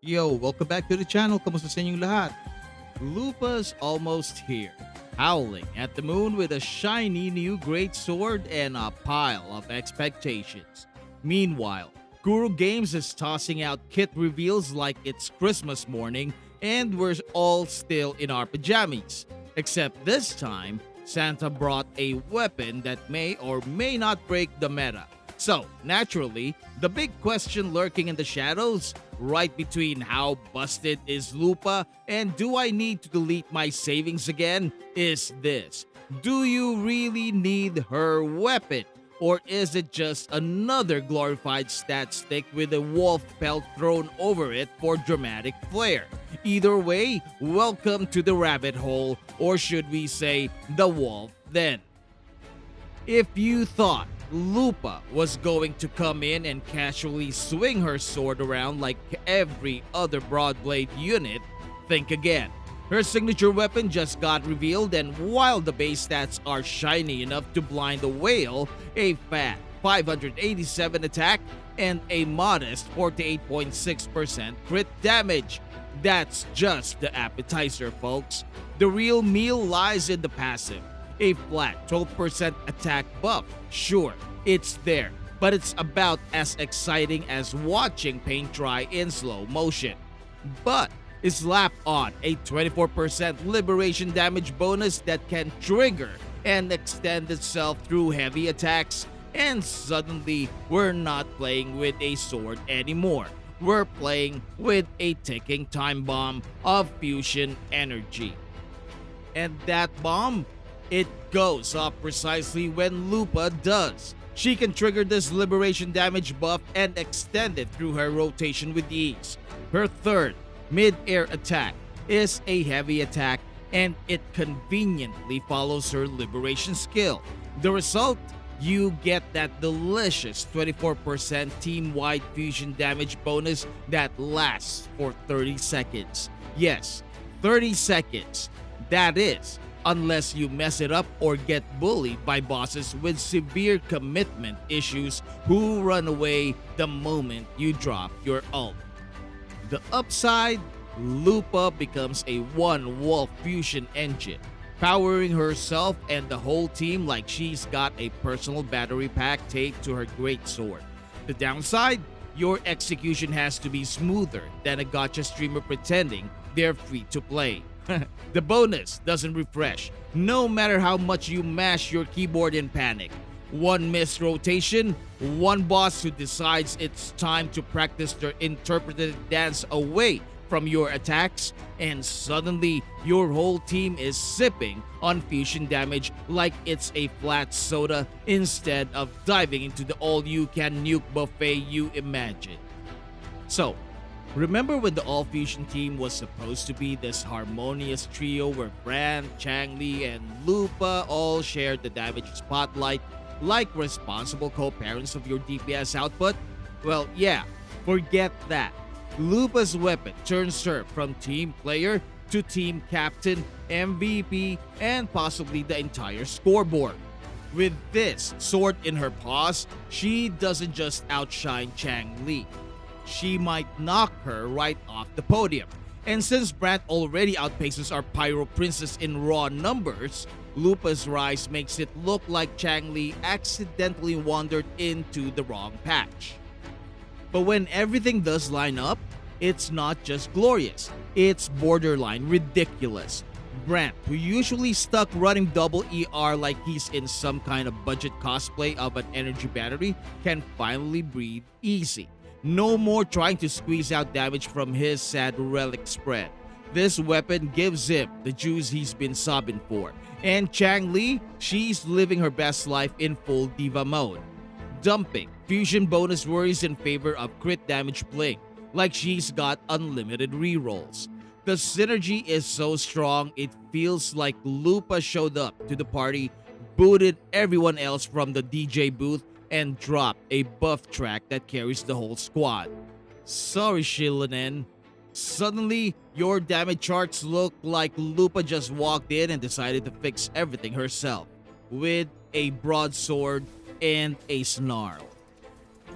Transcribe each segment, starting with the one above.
Yo, welcome back to the channel. Kamusta sa inyong lahat? Lupa's almost here, howling at the moon with a shiny new great sword and a pile of expectations. Meanwhile, Guru Games is tossing out kit reveals like it's Christmas morning and we're all still in our pajamas. Except this time, Santa brought a weapon that may or may not break the meta. So, naturally, the big question lurking in the shadows, right between how busted is Lupa and do I need to delete my savings again, is this. Do you really need her weapon? Or is it just another glorified stat stick with a wolf pelt thrown over it for dramatic flair? Either way, welcome to the rabbit hole, or should we say the wolf then. If you thought Lupa was going to come in and casually swing her sword around like every other broadblade unit, think again. Her signature weapon just got revealed, and while the base stats are shiny enough to blind a whale, a fat 587 attack and a modest 48.6% crit damage. That's just the appetizer, folks. The real meal lies in the passive. A flat 12% attack buff. Sure, it's there, but it's about as exciting as watching paint dry in slow motion. But slap on a 24% liberation damage bonus that can trigger and extend itself through heavy attacks, and suddenly we're not playing with a sword anymore. We're playing with a ticking time bomb of fusion energy. And that bomb? It goes off precisely when Lupa does. She can trigger this liberation damage buff and extend it through her rotation with ease. Her third, mid-air attack, is a heavy attack and it conveniently follows her liberation skill. The result? You get that delicious 24% team-wide fusion damage bonus that lasts for 30 seconds. Yes, 30 seconds. That is, unless you mess it up or get bullied by bosses with severe commitment issues who run away the moment you drop your ult. The upside? Lupa becomes a one-wolf fusion engine, powering herself and the whole team like she's got a personal battery pack taped to her great sword. The downside? Your execution has to be smoother than a gacha streamer pretending they're free to play. The bonus doesn't refresh, no matter how much you mash your keyboard in panic. One missed rotation, one boss who decides it's time to practice their interpreted dance away from your attacks, and suddenly your whole team is sipping on fusion damage like it's a flat soda instead of diving into the all-you-can-nuke buffet you imagine. So, remember when the All Fusion team was supposed to be this harmonious trio where Brant, Changli, and Lupa all shared the damage spotlight like responsible co-parents of your DPS output? Well, yeah, forget that. Lupa's weapon turns her from team player to team captain, MVP, and possibly the entire scoreboard. With this sword in her paws, she doesn't just outshine Changli. She might knock her right off the podium. And since Brant already outpaces our Pyro Princess in raw numbers, Lupa's rise makes it look like Changli accidentally wandered into the wrong patch. But when everything does line up, it's not just glorious, it's borderline ridiculous. Brant, who usually stuck running double ER like he's in some kind of budget cosplay of an energy battery, can finally breathe easy. No more trying to squeeze out damage from his sad relic spread. This weapon gives him the juice he's been sobbing for. And Changli, she's living her best life in full diva mode, dumping fusion bonus worries in favor of crit damage blink, like she's got unlimited rerolls. The synergy is so strong it feels like Lupa showed up to the party, booted everyone else from the DJ booth, and drop a buff track that carries the whole squad. Sorry, Shilonen. Suddenly, your damage charts look like Lupa just walked in and decided to fix everything herself, with a broadsword and a snarl.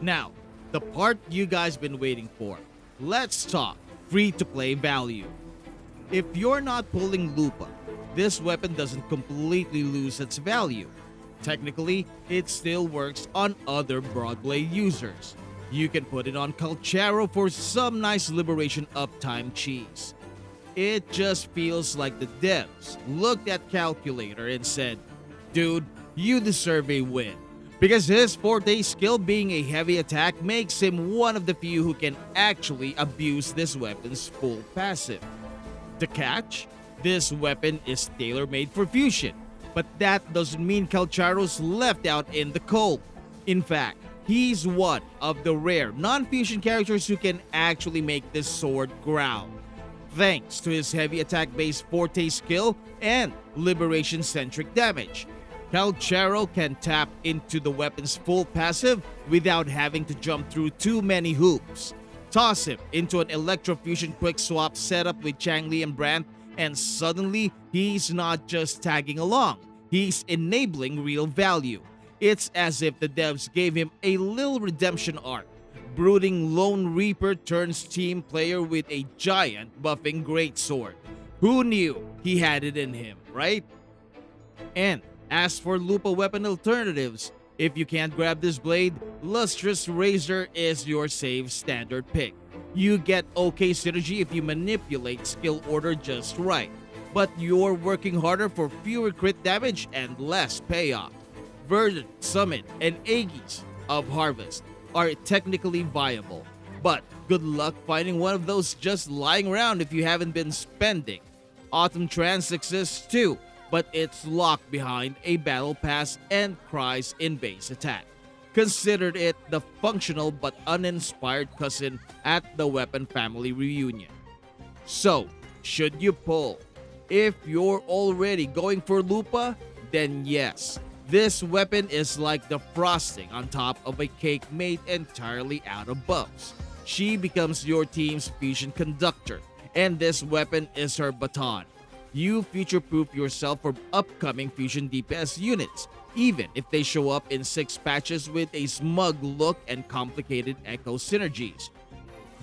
Now, the part you guys been waiting for. Let's talk free-to-play value. If you're not pulling Lupa, this weapon doesn't completely lose its value. Technically, it still works on other broadblade users. You can put it on Calcharo for some nice liberation uptime cheese. It just feels like the devs looked at Calculator and said, "Dude, you deserve a win." Because his forte skill being a heavy attack makes him one of the few who can actually abuse this weapon's full passive. The catch? This weapon is tailor-made for fusion, but that doesn't mean Calcharo's left out in the cold. In fact, he's one of the rare non-fusion characters who can actually make this sword growl, thanks to his heavy attack-based forte skill and liberation-centric damage. Calcharo can tap into the weapon's full passive without having to jump through too many hoops. Toss him into an electrofusion quick swap setup with Changli and Brant, and suddenly he's not just tagging along, he's enabling real value. It's as if the devs gave him a little redemption arc. Brooding Lone Reaper turns team player with a giant buffing greatsword. Who knew he had it in him, right? And as for Lupa weapon alternatives, if you can't grab this blade, Lustrous Razor is your safe standard pick. You get okay synergy if you manipulate skill order just right, but you're working harder for fewer crit damage and less payoff. Verdant, Summit, and Aegis of Harvest are technically viable, but good luck finding one of those just lying around if you haven't been spending. Autumn Trance exists too, but it's locked behind a battle pass and cries in base attack. Considered it the functional but uninspired cousin at the weapon family reunion. So, should you pull? If you're already going for Lupa, then yes. This weapon is like the frosting on top of a cake made entirely out of bugs. She becomes your team's fusion conductor, and this weapon is her baton. You future-proof yourself for upcoming fusion DPS units, even if they show up in 6 patches with a smug look and complicated echo synergies.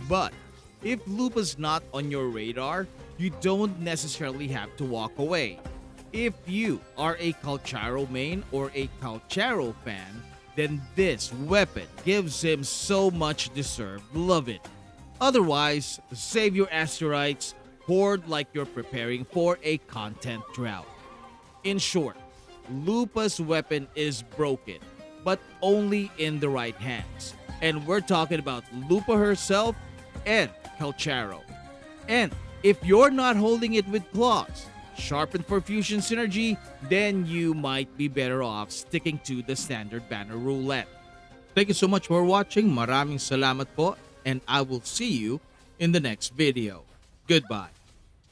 But if Lupa's not on your radar, you don't necessarily have to walk away. If you are a Calcharo main or a Calcharo fan, then this weapon gives him so much deserved loving. Otherwise, save your asterites, hoard like you're preparing for a content drought. In short, Lupa's weapon is broken, but only in the right hands. And we're talking about Lupa herself and Calcharo. And if you're not holding it with claws, sharpened for fusion synergy, then you might be better off sticking to the standard banner roulette. Thank you so much for watching. Maraming salamat po, and I will see you in the next video. Goodbye.